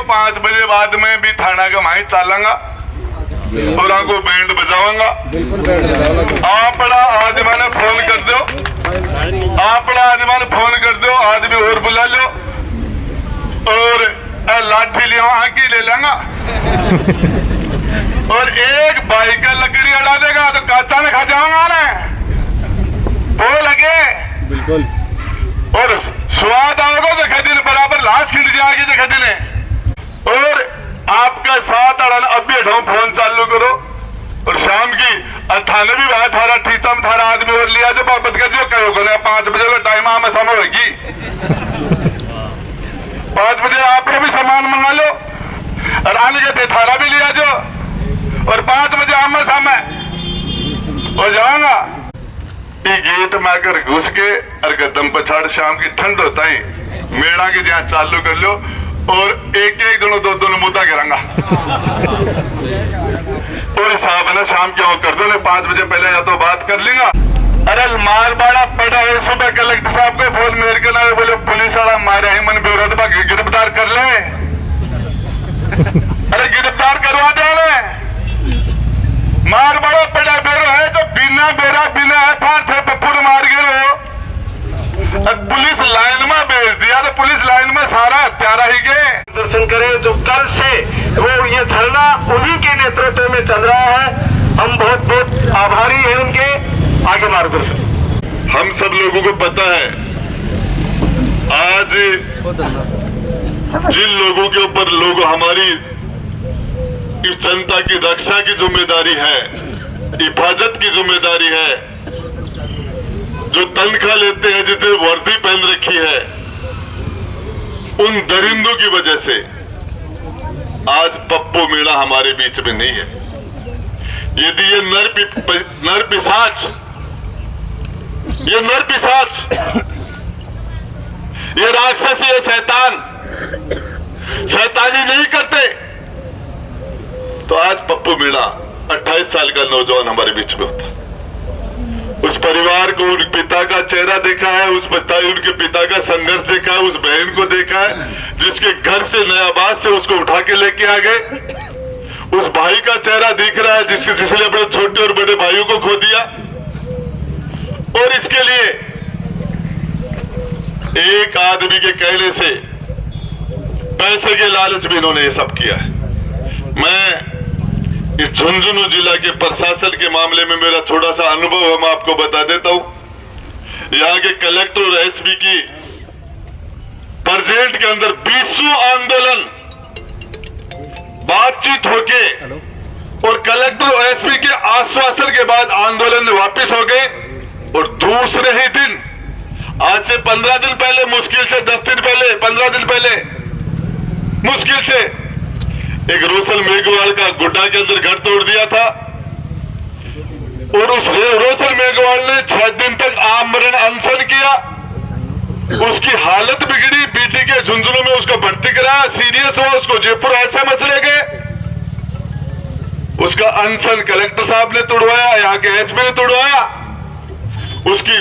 5 बजे बाद में भी थाना का वहीं चालूंगा और आपको बैंड बजाऊंगा। आपड़ा आदमी ने फोन कर दो, आपड़ा आदमी ने फोन कर दो, आदमी और बुला लो और लाठी लिया आकी ले लेंगा और एक बाइक का लकड़ी अड़ा देगा तो काचा ने खा जाऊंगा ना वो लगे बिल्कुल। और स्वाद आओगे तो खदिन बराबर लाश खिंड जाएगी जो खदिने। और आपका साथ अड़न अब भी हटाऊं, फोन चालू करो और शाम की थाने भी वहां थारा ठीता में थारा आदमी और लिया जो बाबत का जो कहो ना 5 बजे का टाइम आम समय होगी 5 बजे आपने भी सामान मंगा लो और आने के थारा भी लिया जो और 5 बजे आम समय हो जाऊंगा। गेट में आकर घुस के और कदम पछाड़ शाम की ठंड होता ही मेड़ा के जहाँ चालू कर लो और एक दोनों दो मुद्दा गिरांगा और हिसाब है ना शाम के कर दो 5 बजे पहले या तो बात कर लेंगा। अरे मारबाड़ा पड़ा है सुबह कलेक्टर साहब को फोन मेरे के ना बोले पुलिस वाला मारे ही मन बेरोध गिरफ्तार कर ले। अरे गिरफ्तार करवा दे मारबाड़ा पड़ा बेरो है तो बिना बेरा बिना एफआईआर थे पप्पुर मार गए हो पुलिस लाइन में भेज दिया तो पुलिस लाइन में सारा हत्यारा ही गए। दर्शन करें जो कल से वो ये धरना उन्हीं के नेतृत्व में चल रहा है। हम बहुत बहुत आभारी हैं उनके आगे मार्गदर्शन। हम सब लोगों को पता है आज जिन लोगों के ऊपर लोग हमारी इस जनता की रक्षा की जिम्मेदारी है, हिफाजत की जिम्मेदारी है, जो तनख्वाह लेते हैं जिसने वर्दी पहन रखी है, उन दरिंदों की वजह से आज पप्पू मीणा हमारे बीच में नहीं है। यदि ये नर पिशाच ये राक्षस ये शैतानी नहीं करते तो आज पप्पू मीणा 28 साल का नौजवान हमारे बीच में होता। उस परिवार को उनके पिता का चेहरा देखा है, उनके पिता का संघर्ष देखा है, उस बहन को देखा है जिसके घर से नयाबाद से उसको उठा के लेके आ गए, उस भाई का चेहरा दिख रहा है जिसने अपने छोटे और बड़े भाइयों को खो दिया। और इसके लिए एक आदमी के कहने से पैसे के लालच में इन्होंने ये सब किया है। मैं इस झुंझुनू जिला के प्रशासन के मामले में मेरा थोड़ा सा अनुभव है, मैं आपको बता देता हूं। यहाँ के कलेक्टर और एसपी की प्रेजेंट के अंदर 20वां आंदोलन बातचीत होके और कलेक्टर और एसपी के आश्वासन के बाद आंदोलन में वापस हो गए और दूसरे ही दिन आज से 15 दिन पहले, मुश्किल से 10 दिन पहले, 15 दिन पहले मुश्किल से एक रोशन मेघवाल का गुड्डा के अंदर घर तोड़ दिया था और उस रोशन मेघवाल ने 6 दिन तक आमरण अनशन किया। उसकी हालत बिगड़ी, बीटी के झुंझुनू में उसको भर्ती कराया, सीरियस हुआ, उसको जयपुर एसएमएस ले गए। उसका अनशन कलेक्टर साहब ने तोड़वाया, यहाँ के एसपी ने तोड़वाया। उसकी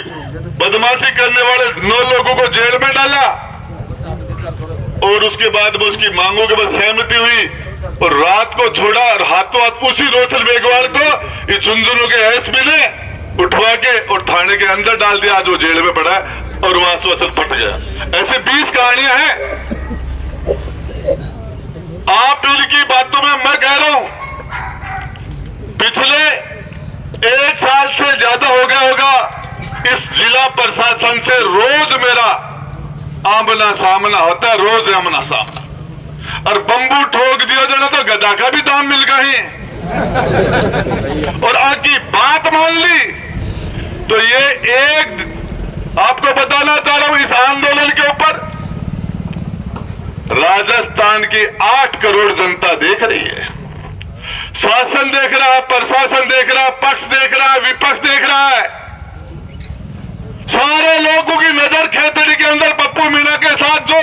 बदमाशी करने वाले 9 लोगों को जेल में डाला और उसके बाद में उसकी मांगों के बाद सहमति हुई और रात को छोड़ा और हाथों हाथ उसी रोशन मेघवाल को इस झुंझुनू के एसपी ने उठवा के और थाने के अंदर डाल दिया। आज वो जेल में पड़ा है और वहां आश्वासन फट गया। ऐसे 20 कहानियां हैं। आप इनकी बातों में मैं कह रहा हूं पिछले 1 साल से ज्यादा हो गया होगा इस जिला प्रशासन से रोज मेरा आमना सामना होता है, रोज आमना सामना। और बम्बू ठोक दिया जाना तो गदा का भी दाम मिल गई और आगे बात मान ली तो ये एक आपको बताना चाह रहा हूं इस आंदोलन के ऊपर राजस्थान की 8 करोड़ जनता देख रही है। शासन देख रहा है, प्रशासन देख रहा है, पक्ष देख रहा है, विपक्ष देख रहा है। सारे लोगों की नजर खेतड़ी के अंदर पप्पू मीणा के साथ जो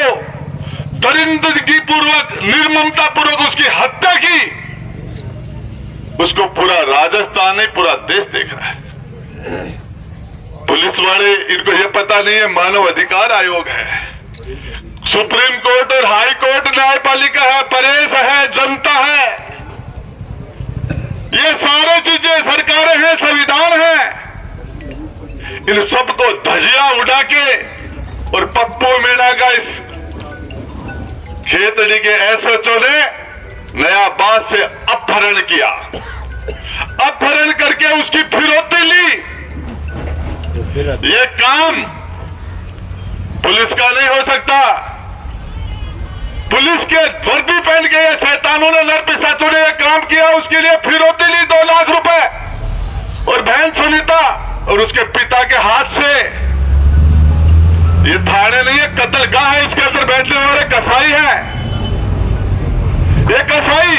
दरिंदगी पूर्वक, निर्ममता पूर्वक उसकी हत्या की, उसको पूरा राजस्थान नहीं पूरा देश देख रहा है। पुलिस वाले इनको यह पता नहीं है मानव अधिकार आयोग है, सुप्रीम कोर्ट और हाई कोर्ट न्यायपालिका है, प्रेस है, जनता है, ये सारी चीजें सरकारें हैं, संविधान है। इन सबको धजिया उड़ा के और पप्पू मीणा का इस खेतड़ी के एसएचओ ने नया बात से अपहरण किया, अपहरण करके उसकी फिरौती ली। ये काम पुलिस का नहीं हो सकता। पुलिस के वर्दी पहन के ये शैतानों ने, नर पिशाचों ने ये काम किया, उसके लिए फिरौती ली 2 लाख रुपए। और बहन सुनीता और उसके पिता के हाथ से, ये थाने नहीं है, कत्लगाह है, इसके अंदर बैठने वाले कसाई हैं, ये कसाई।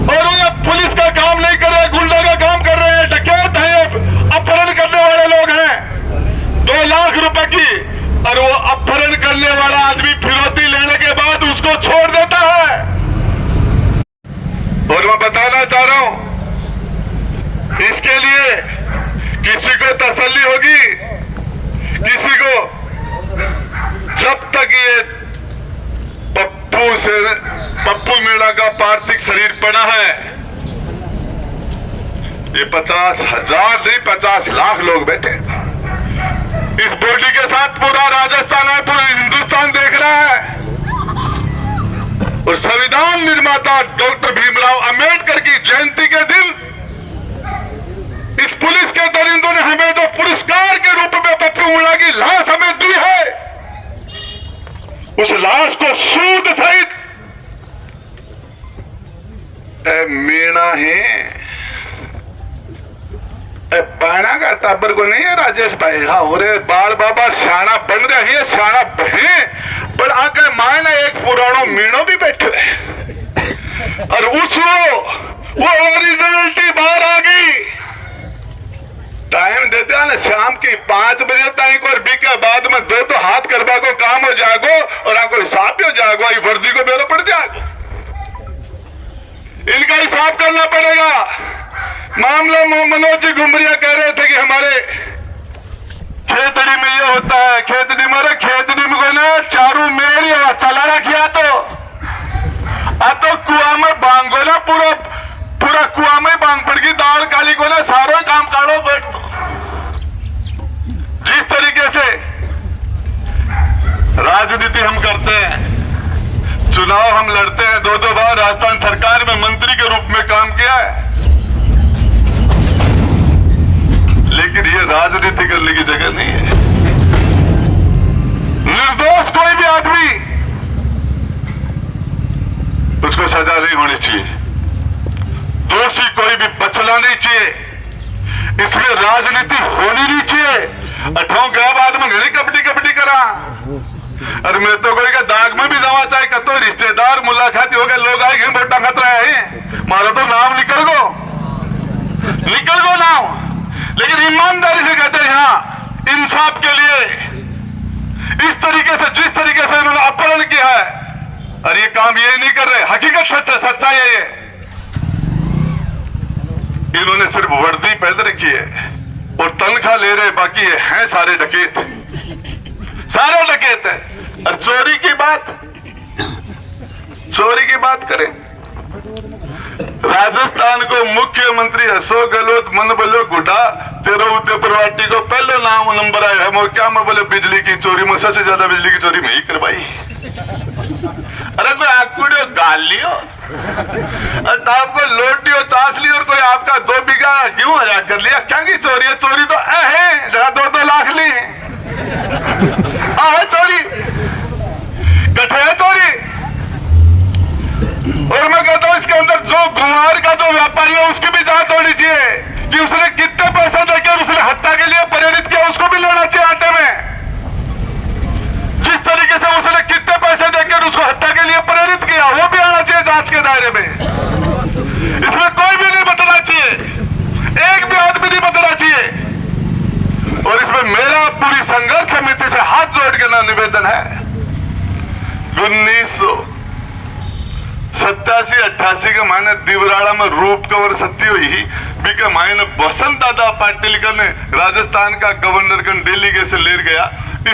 और ये पुलिस का काम नहीं कर रहे, गुंडा का काम कर रहे हैं, डकैत हैं, अपहरण करने वाले लोग हैं। 2 लाख रुपए की, और वो अपहरण करने वाला आदमी फिरौती लेने के बाद उसको छोड़ देता है। और मैं बताना चाह रहा हूं, इसके लिए किसी को तसल्ली होगी, किसी को, जब तक ये पप्पू मीणा का पार्थिव शरीर पड़ा है, ये 50,000 नहीं 50 लाख लोग बैठे इस बॉडी के साथ। पूरा राजस्थान है, पूरा हिंदुस्तान देख रहा है। और संविधान निर्माता डॉक्टर भीमराव अंबेडकर की जयंती के दिन इस पुलिस के दरिंदों ने हमें जो पुरस्कार के रूप में पप्पू मीणा की लाश हमें दी है, उस लाश को सूद सहित मीणा है बाणा का टाबर को नहीं है राजेश भाई। हाँ, बाल बाबा सियाणा बन रहे हैं, सियाणा बहे, पर आके मायना एक पुरानो मीणो भी बैठे है। और वो ओरिजिनलिटी बाहर आ गई। टाइम देते हैं ना शाम की 5 बजे तक, और बी के बाद में 2 तो हाथ करवा को काम हो जाएगो, और आपको हिसाब भी हो जाएगा, ये वर्दी को बेरो पड़ जाएगा। इनका हिसाब करना पड़ेगा। मामला मनोज जी घुमरिया कह रहे थे कि हमारे खेतड़ी में ये होता है, खेतड़ी में, खेतड़ी में को ना चारू मेरी चला रखिया तो कुआ में बांगो ना, पूरा कुआ में बांग पड़ गई, दाल काली को ना सारो काम काढ़ो बैठ दो। जिस तरीके से राजनीति हम करते हैं, चुनाव हम लड़ते हैं, 2 बार राजस्थान सरकार में मंत्री के रूप में काम किया है, लेकिन ये राजनीति करने की जगह नहीं है। निर्दोष कोई भी आदमी, उसको सजा नहीं होनी चाहिए, दोषी कोई भी बचना नहीं चाहिए, इसमें राजनीति होनी नहीं चाहिए। अठाओं गया बाद में घड़ी कबड्डी करा, और मैं तो कोई का दाग में भी जमा चाहे कतो रिश्तेदार मुलाकाती हो गए, लोग आए गए वोटा खत रहे हैं, मारो तो नाम निकल गो नाम। लेकिन ईमानदारी से कहते हैं, यहां इंसाफ के लिए इस तरीके से, जिस तरीके से इन्होंने अपहरण किया है, और ये काम ये नहीं कर रहे, हकीकत सच्चाई है। ये इन्होंने सिर्फ वर्दी पहन रखी है और तनख्वाह ले रहे, बाकी ये हैं सारे डकैत है। और चोरी की बात करें, राजस्थान को मुख्यमंत्री अशोक गहलोत मन बोलो गुड्डा तेरो उदयपुरवाटी को पहले नंबर आया है, वो क्या मैं बोले बिजली की चोरी में सबसे ज्यादा बिजली की चोरी में ही करवाई। अरे कोई आकुड़ियो गाल लियो, आपको लोटियो चास ली, और कोई आपका 2 बीघा गेहूं हरा कर लिया, क्या की चोरी है? चोरी तो है जरा 2-2 लाख ली है चोरी, कठे है चोरी। और मैं कहता हूं इसके अंदर जो गुमार का जो व्यापारी है, उसकी भी जांच होनी चाहिए कि उसने कितने पैसे देकर उसने हत्या के लिए प्रेरित किया, उसको भी लेना चाहिए आटे में। जिस तरीके से उसने कितने पैसे देकर उसको हत्या के लिए प्रेरित किया, वो भी आना चाहिए जांच के दायरे में। इसमें कोई भी नहीं बचना चाहिए, एक भी आदमी नहीं बचना चाहिए। और इसमें मेरा पूरी संघर्ष समिति से हाथ जोड़ के निवेदन है, 1987-88 के मायने दिवराड़ा में रूप कवर सत्य हुई बी के मायने बसंत दादा पाटिल ने राजस्थान का गवर्नर डेलीगेशन ले गया,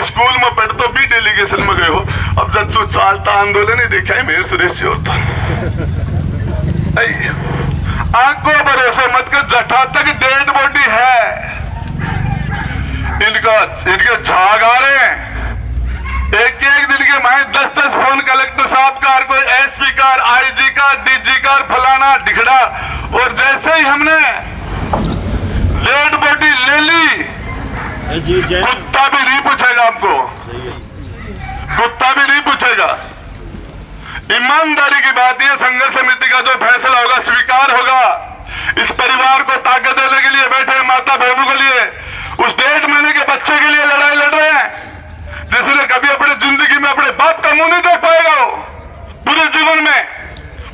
स्कूल में पढ़ते भी डेलीगेशन में गए हो। अब जब सो चालता आंदोलन ही देखा है मेरे सुरेश जी होता आंखों भरोसे मत कर, जटा तक डेड बॉडी है, इनके झाग आ रहे हैं। एक दिन के माए 10-10 फोन कलेक्टर साहब का, कोई एसपी का, आईजी का, डीजी का, फलाना ढिकड़ा। और जैसे ही हमने डेड बॉडी ले ली, कुत्ता भी नहीं पूछेगा आपको, कुत्ता भी नहीं पूछेगा। ईमानदारी की बात यह, संघर्ष समिति का जो फैसला होगा स्वीकार होगा। इस परिवार को ताकत देने के लिए बैठे माता बहनों के लिए, उस 1.5 महीने के बच्चे के लिए लड़ाई लड़ रहे हैं, जिसने कभी अपनी जिंदगी में अपने बाप का मुंह नहीं देख पाएगा। वो पूरे जीवन में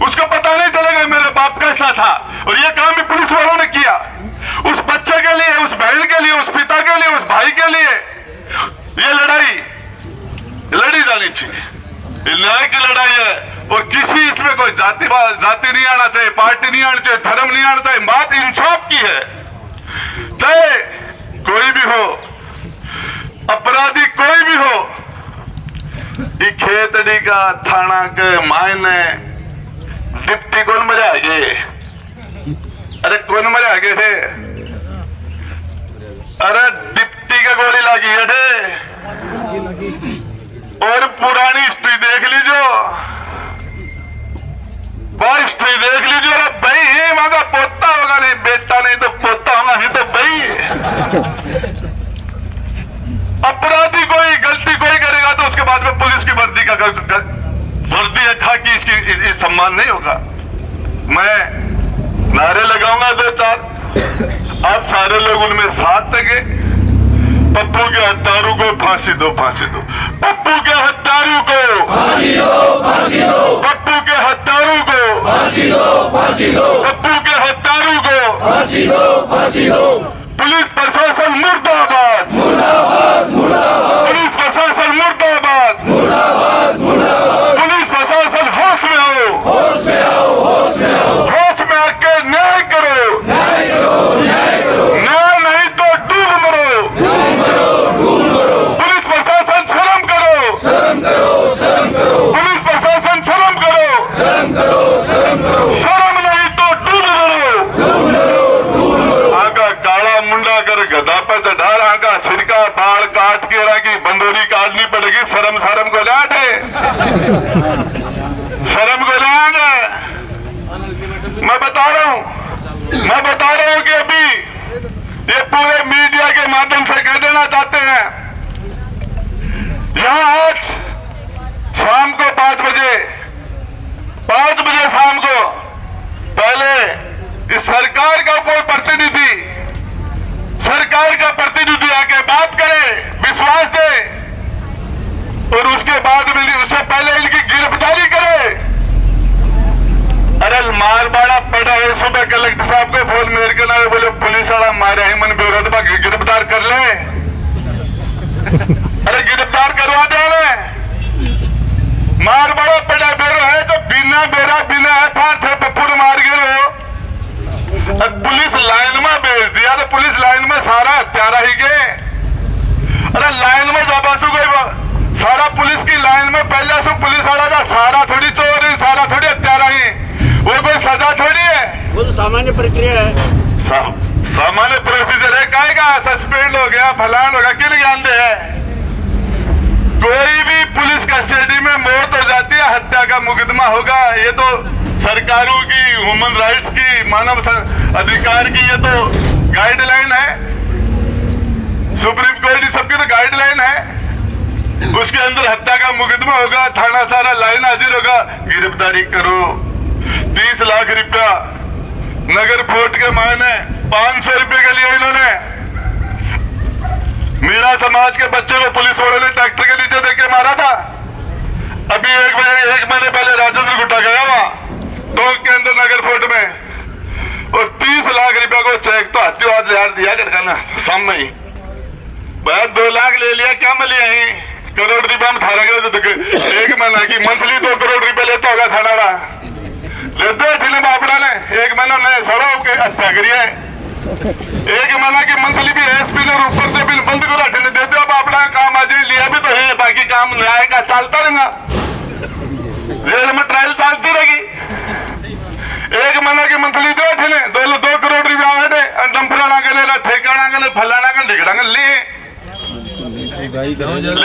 उसको पता नहीं चलेगा मेरा बाप कैसा था। और ये काम भी पुलिस वालों ने किया, उस बच्चे के लिए, उस बहन के लिए, उस पिता के लिए, उस भाई के लिए। ये लड़ाई लड़ी जानी चाहिए, न्याय की लड़ाई है। और किसी इसमें कोई जाति नहीं आना चाहिए, पार्टी नहीं आनी चाहिए, धर्म नहीं आना चाहिए। बात इंसाफ की है, चाहे कोई भी हो, अपराधी कोई भी हो। ये खेतड़ी का थाना के मायने डिप्टी कौन मरे आगे, अरे कौन मरे आगे थे, अरे डिप्टी के गोली लगी है थे। और पुरानी हिस्ट्री देख लीजिए, वह हिस्ट्री देख लीजिए। अरे भाई ही वहां का पोता होगा, नहीं बेटा नहीं तो पोता होगा ही तो भाई। अपराधी कोई गलती कोई करेगा तो उसके बाद में पुलिस की वर्दी है खाकी, इसकी सम्मान नहीं होगा। मैं नारे लगाऊंगा 2-4, आप सारे लोग उनमें साथ लगे। पप्पू के हत्यारों को फांसी दो, फांसी दो, पप्पू के हत्यारों को फांसी दो, फांसी दो, पप्पू के हत्यारों को फांसी दो, फांसी दो, पप्पू के हत्यारों को फांसी दो, फांसी दो। पुलिस प्रशासन मुर्दाबाद, मुर्दाबाद, मुर्दाबाद। पुलिस प्रशासन मुर्दाबाद, मुर्दाबाद, मुर्दाबाद। पुलिस प्रशासन होश में आओ, होश में आओ, होश में आओ, होश में आके न्याय करो, न्याय करो, न्याय करो। न्याय नहीं तो डूब मरो, डूब मरो, डूब मरो। पुलिस प्रशासन शर्म करो, शर्म करो, शर्म करो। पुलिस प्रशासन शर्म करो, शर्म करो, शर्म करो। शर्म नहीं तो डूब मरो, डूब मरो, डूब मरो। आका काला मुंडा कर गधा पे चढ़ा, आका सिर का बाल काट के की बंदोरी काटनी पड़ेगी। शर्म शर्म को लाटे, शर्म को लाएंगे। मैं बता रहा हूं कि अभी ये पूरे मीडिया के माध्यम से कह देना चाहते हैं, यहां आज शाम को 5 बजे शाम को पहले इस सरकार का कोई प्रतिनिधि आके बात करे, विश्वास दे, और उसके बाद में उससे पहले इनकी गिरफ्तारी करे। अरे मारवाड़ा पड़ा है, सुबह कलेक्टर साहब को फोन मेरे के नाम बोले पुलिस वाला मारे है मन विरोध में, गिरफ्तार कर ले। अरे गिरफ्तार करवा दे। मारवाड़ा पड़ा बेरो है जो बिना एफआईआर थे पप्पू मार गिरो, पुलिस लाइन में भेज दिया। तो पुलिस लाइन में सारा हत्यारा ही गए। अरे लाइन में जाबासू गई, सारा पुलिस की लाइन में पहले से पुलिस वाला था, सारा थोड़ी चोर ही, सारा थोड़ी हत्यारा ही। वो कोई सजा थोड़ी है, वो तो सामान्य प्रक्रिया है, सामान्य प्रोसीजर है। कहेगा सस्पेंड हो गया, फलान हो गया, किन ज्ञान दे है। कोई भी पुलिस कस्टडी में मौत हो जाती है, हत्या का मुकदमा होगा। ये तो सरकारों की, ह्यूमन राइट्स की, मानव अधिकार की ये तो गाइडलाइन है। सुप्रीम कोर्ट सबकी तो गाइडलाइन है। उसके अंदर हत्या का मुकदमा होगा, थाना सारा लाइन हाजिर होगा, गिरफ्तारी करो। 30 लाख रुपया नगर फोर्ट के मायने 500 रुपये के लिए इन्होंने मीणा समाज के बच्चे को पुलिस वालों ने ट्रैक्टर के नीचे देके मारा था। अभी एक महीने पहले राजेंद्र गुट्टा गया वहां टोंक के अंदर नगर फोर्ट में, और 30 लाख रुपया को चेक तो हाथी हाथ दिया करना ना सामने ही। भाई 2 लाख ले लिया, क्या मिली है करोड़ रुपया में थारा गया। तो 1 महीना की मंथली 2 करोड़ रुपया लेता होगा थाना लेते फिल्म अपना ने 1 महीना ने सड़ो के हत्या करी है। एक मना की मंथली भी एसपी ने ऊपर से बिल बंद करा दे दो। अब अपना काम आज लिया भी तो है, बाकी काम न्याय का चलता रहेगा, जेल में ट्रायल चलती रहेगी। एक मना की मंथली दो ठेले 2 करोड़ रुपया है, डंफराना के ले ठेकाना के ले फलाना के ढिकड़ांगे ले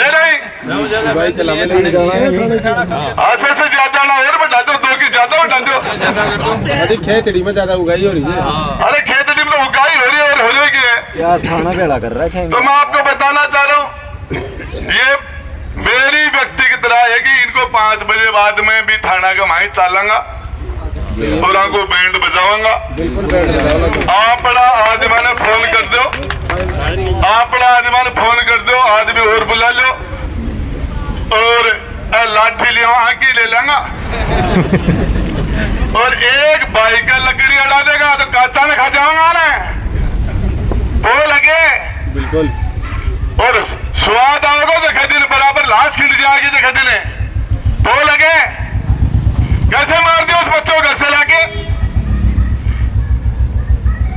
रही ऐसे से ज्यादा ना और बढ़ा दो, 2 की ज्यादा बढ़ा दो। खेतड़ी में ज्यादा उगाई हो रही है। अरे खेतड़ी में तो उगाई हो रही है और हो रही है यार, थाना बेड़ा कर रहा है। तो मैं आपको बताना चाह रहा हूँ, ये मेरी व्यक्तिगत राय है कि इनको 5 बजे बाद में भी थाना का माही चालूंगा और आपको बैंड बजाऊंगा। आप बड़ा आदमी ने फोन कर दो, आप बड़ा आदमी ने फोन कर दो, आदमी और बुला लो और लाठी लिया आकी ले लेंगा और एक बाइक का लकड़ी अड़ा देगा तो काचा ने खा जाऊंगा ना, वो लगे बिल्कुल। और स्वाद आओगे जगह दिन बराबर लाश खिंच जाएगी जगह दिन, वो लगे कैसे मार दिया उस बच्चों को घर से लाके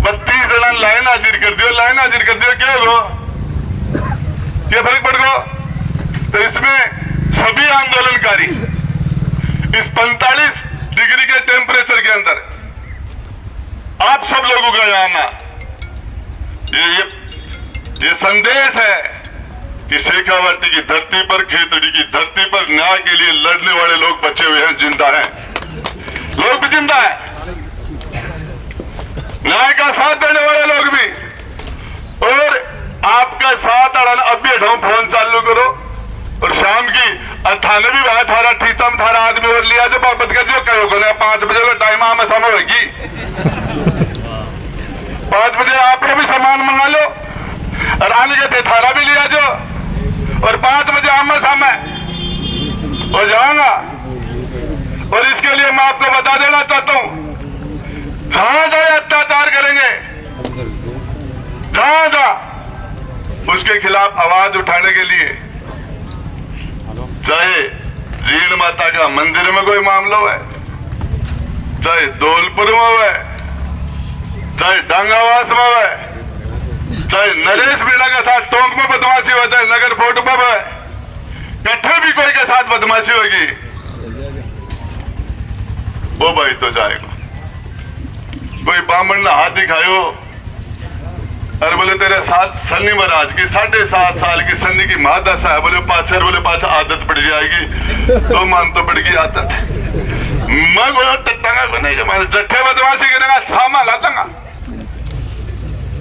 32 जना लाइन हाजिर कर दियो, लाइन हाजिर कर दियो, क्या हो क्या फर्क पड़ गो। तो इसमें सभी आंदोलनकारी इस 45 डिग्री के टेम्परेचर के अंदर आप सब लोगों का यहाँ आना ये संदेश है कि शेखावाटी की धरती पर, खेतड़ी की धरती पर न्याय के लिए लड़ने वाले लोग बचे हुए हैं, जिंदा हैं, लोग भी जिंदा हैं, न्याय का साथ देने वाले लोग भी। और आपका साथ अड़ाना, अब भी हटाओ, फोन चालू करो और शाम की थाने भी वहां थारा ठीतम थारा आदमी और लिया जो बाबत का जो कहो 5 बजे का टाइम आम समय होगी, 5 बजे आपने भी सामान मंगा लो और आने के थारा भी लिया जो और 5 बजे आमने सामने हो जाऊंगा। और इसके लिए मैं आपको बता देना चाहता हूं, जहां जहां अत्याचार करेंगे, जहां जहां उसके खिलाफ आवाज उठाने के लिए, चाहे जीण माता का मंदिर में कोई मामला है, चाहे धौलपुर में है, चाहे डांगावास में है, चाहे नरेश मीणा के साथ टोंक में बदमाशी हो, चाहे नगर फोर्ट में है, कट्ठे भी कोई के साथ बदमाशी होगी, वो भाई तो जाएगा। कोई बामण ने हाथ दिखायो और बोले तेरे साथ सन्नी महाराज की 7.5 साल की सन्नी की मां दशा है, बोले पाछा आदत पड़ जाएगी, तो मान तो पड़ गई आदत। मैं बोला टट्टांगा को नहीं, जट्ठे बदमाशी करेगा सामा ला दूंगा।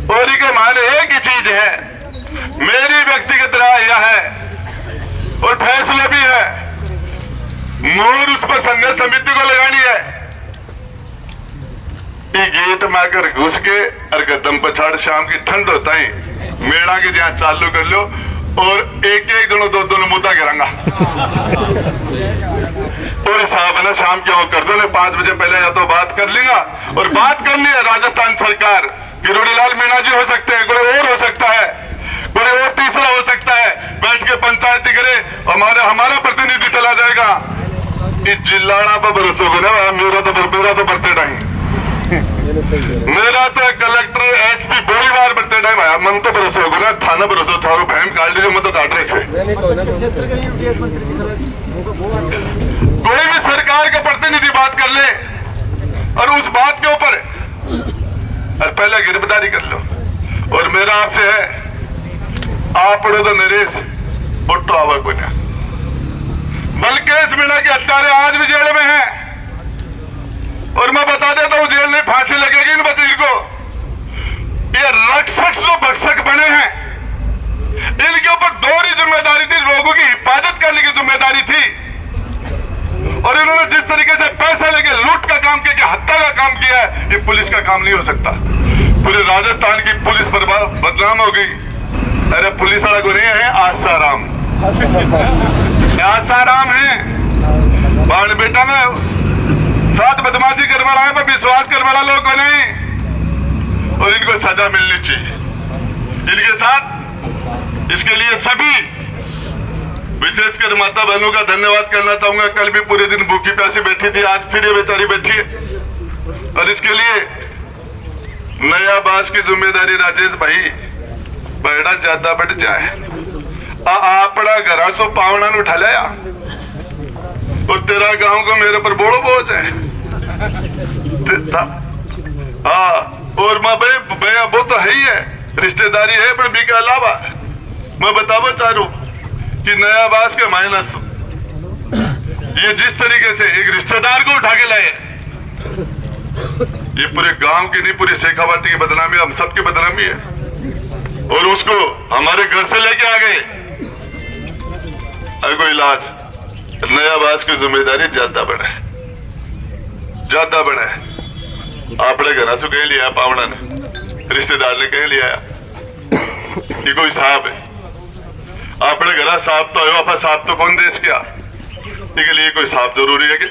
और के माने एक ही चीज है, मेरी व्यक्तिगत राय यह है और फैसला भी है, मोर उस पर संघर्ष समिति को लगानी है। गेट में आकर घुस के और कदम पछाड़ शाम की ठंड होता ही मेड़ा की जहां चालू कर लो और एक दोनों 2 मुद्दा गिरांगा और हिसाब है ना, शाम के वो कर दो ना, 5 बजे पहले या तो बात कर लेगा। और बात करनी है राजस्थान सरकार, किरोड़ीलाल मीणा जी हो सकते हैं, कोई और हो सकता है, कोई और तीसरा हो सकता है, बैठ के पंचायती करे, हमारा प्रतिनिधि चला जाएगा। इस जिलाना पर भरोसा को ना, मेरा तो बरते टाइम, मेरा तो कलेक्टर एसपी बड़ी बार बरते टाइम आया, मन तो भरोसा होगा ना, थाना भरोसा थारो बहन काट दीजिए, मैं तो काट रहे थे। कोई भी सरकार का प्रतिनिधि बात कर ले और उस बात के ऊपर और पहले गिरफ्तारी कर लो। और मेरा आपसे है, आप पढ़ो तो नरेश उठो आवा को ना, बल्केश मीणा के हत्यारे आज भी जेल में हैं और मैं बता देता हूं जेल में फांसी लगेगी इन वकील को। ये रक्षक जो भक्षक बने हैं, इनके ऊपर 2 जिम्मेदारी थी, लोगों की हिफाजत करने की जिम्मेदारी थी और इन्होंने जिस तरीके से पैसे लेके लूट का काम किया, हत्या का काम किया है, ये पुलिस का काम नहीं हो सकता। पूरे राजस्थान की पुलिस बदनाम हो गई। अरे पुलिस वाला को नहीं है, आसाराम है बाण बेटा में साथ बदमाशी करने वाला है, पर विश्वास करने वाला लोग को नहीं, और इनको सजा मिलनी चाहिए इनके साथ। इसके लिए सभी विशेषकर माता बहनों का धन्यवाद करना चाहूंगा। कल भी पूरे दिन भूखी प्यासी बैठी थी, आज फिर ये बेचारी बैठी है और इसके लिए नया बास की जिम्मेदारी राजेश भाई बड़ा ज्यादा बढ़ जाए। अपना घरा सो पावना नु उठा लिया और तेरा गांव को मेरे पर बोलो बोझ है। हाँ, और मैं भाई वो तो है ही है, रिश्तेदारी है, पर भी के अलावा मैं बतावा चाह रहा हूं कि नया बास के माइनस ये जिस तरीके से एक रिश्तेदार को उठा के लाए, ये पूरे गांव की नहीं, पूरी शेखावाटी की बदनामी, हम सबकी बदनामी है। और उसको हमारे घर से लेके आ गए। कोई इलाज, नया बास की जिम्मेदारी ज्यादा बड़ा है, ज्यादा बड़ा है। आपने घर से कह लिया, पावना ने, रिश्तेदार ने कह लिया कि कोई साहब है, आपने घर साहब तो आयो, आप साहब तो कौन देश क्या, इसके लिए कोई साहब जरूरी है कि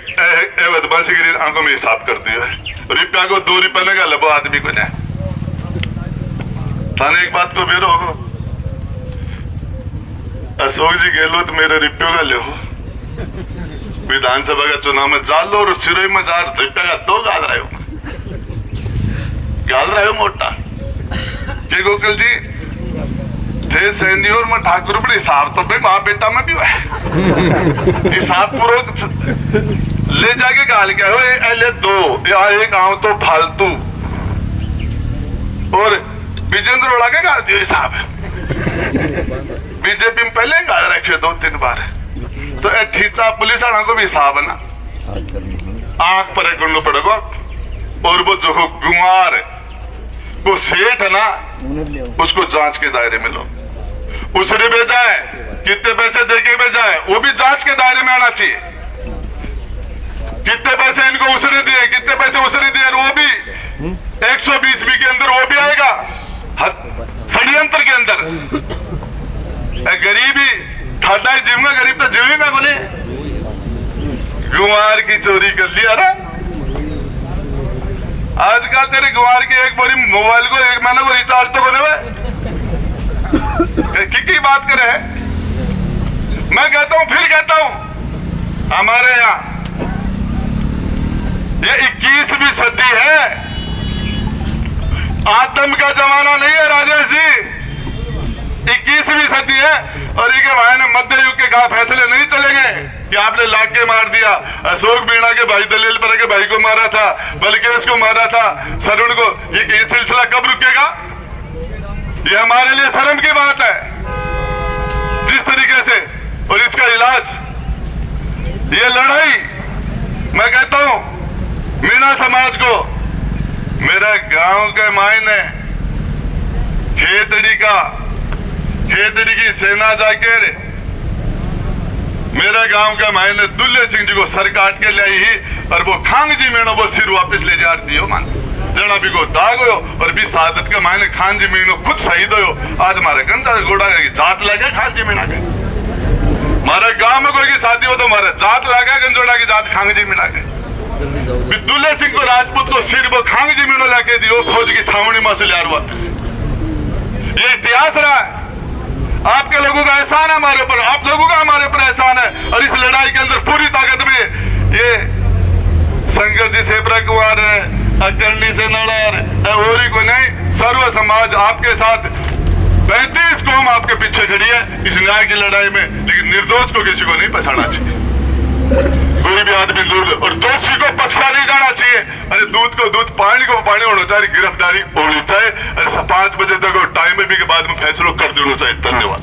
बदमाशी गिरी आंखों में साफ कर दिया है। रुपया को 2 रुपये लगा लबो आदमी को जाए। थाने एक बात को बेरो हो, अशोक जी गहलोत मेरे रुपयों का ले हो, विधानसभा का चुनाव में जाल लो और सिरोई में जा रुपया का 2 गाल रहे हो मोटा के गोकल जी थे सैनी और मैं ठाकुर बड़ी साहब तो भाई माँ बेटा में भी है हिसाब पूरा ले जाके गाल क्या हो, ले 2 या 1 आऊं तो फालतू, और विजेंद्र उड़ा के गाल दियो हिसाब। बीजेपी में पहले गाल रखे 2-3 बार, तो ठीचा पुलिस वाला को भी हिसाब है ना, आंख पर करना पड़ेगा। और वो जो गुमार वो सेठ है ना, उसको जांच के दायरे में लो, उसने भेजा है, कितने पैसे देके भेजा है वो भी जांच के दायरे में आना चाहिए। कितने पैसे इनको उसने दिए, कितने पैसे उसने दिए, वो भी 120 के अंदर वो भी आएगा, षड्यंत्र के अंदर। गरीबी ठाडा जीवगा, गरीब तो जीवेगा बोले, गुमार की चोरी कर लिया ना। आजकल तेरे गुमार की एक बोरी मोबाइल को 1 महीने को रिचार्ज तो बने हुए की बात करे है। मैं कहता हूं, फिर कहता हूं, हमारे यहां ये 21वीं सदी है, आतंक का जमाना नहीं है राजेश जी, 21वीं सदी है। और ये भाई ने मध्य युग के कहा फैसले नहीं चलेंगे कि आपने लाख के मार दिया, अशोक बीणा के भाई दलील पर के भाई को मारा था, बलकेश को मारा था, सरुण को, ये सिलसिला कब रुकेगा? ये हमारे लिए शर्म की बात है जिस तरीके से। और इसका इलाज, ये लड़ाई, मैं कहता हूं मीणा समाज को, मेरा गांव के मायने खेतड़ी की सेना जाके मेरे गांव के मायने दुल्ले सिंह जी को सर काट के लाई ही, और वो खांग जी मीणो वो सिर वापस ले जा दियो मान जना भी को दाग हो, और भी सादत के मायने खान जी मीणो खुद शहीद हो। आज हमारे गंजा घोड़ा की जात लगे खान जी मीणा के, हमारे गांव में कोई की शादी हो तो हमारे जात लगा गंजोड़ा की जात खांग जी मीणा के। दुल्ले सिंह को राजपूत को सिर वो खांग जी मीणो लाके दियो, खोज की छावनी में से लिया वापिस। ये इतिहास रहा है, आपके लोगों का एहसान है हमारे ऊपर, आप लोगों का हमारे ऊपर एहसान है। और इस लड़ाई के अंदर पूरी ताकत में ये शंकर जी सेपरा कुमार है, अकरणी से नड़ार और को नहीं, सर्व समाज आपके साथ, 35 कौम आपके पीछे खड़ी है इस न्याय की लड़ाई में। लेकिन निर्दोष को किसी को नहीं पछाड़ना चाहिए, कोई भी आदमी दूध, और दोषी को पक्षा नहीं जाना चाहिए। अरे दूध को दूध, पानी को पानी होना चाहिए, गिरफ्तारी होनी चाहिए। अरे 5 बजे तक टाइम में भी के बाद में फैसला कर देना चाहिए। धन्यवाद।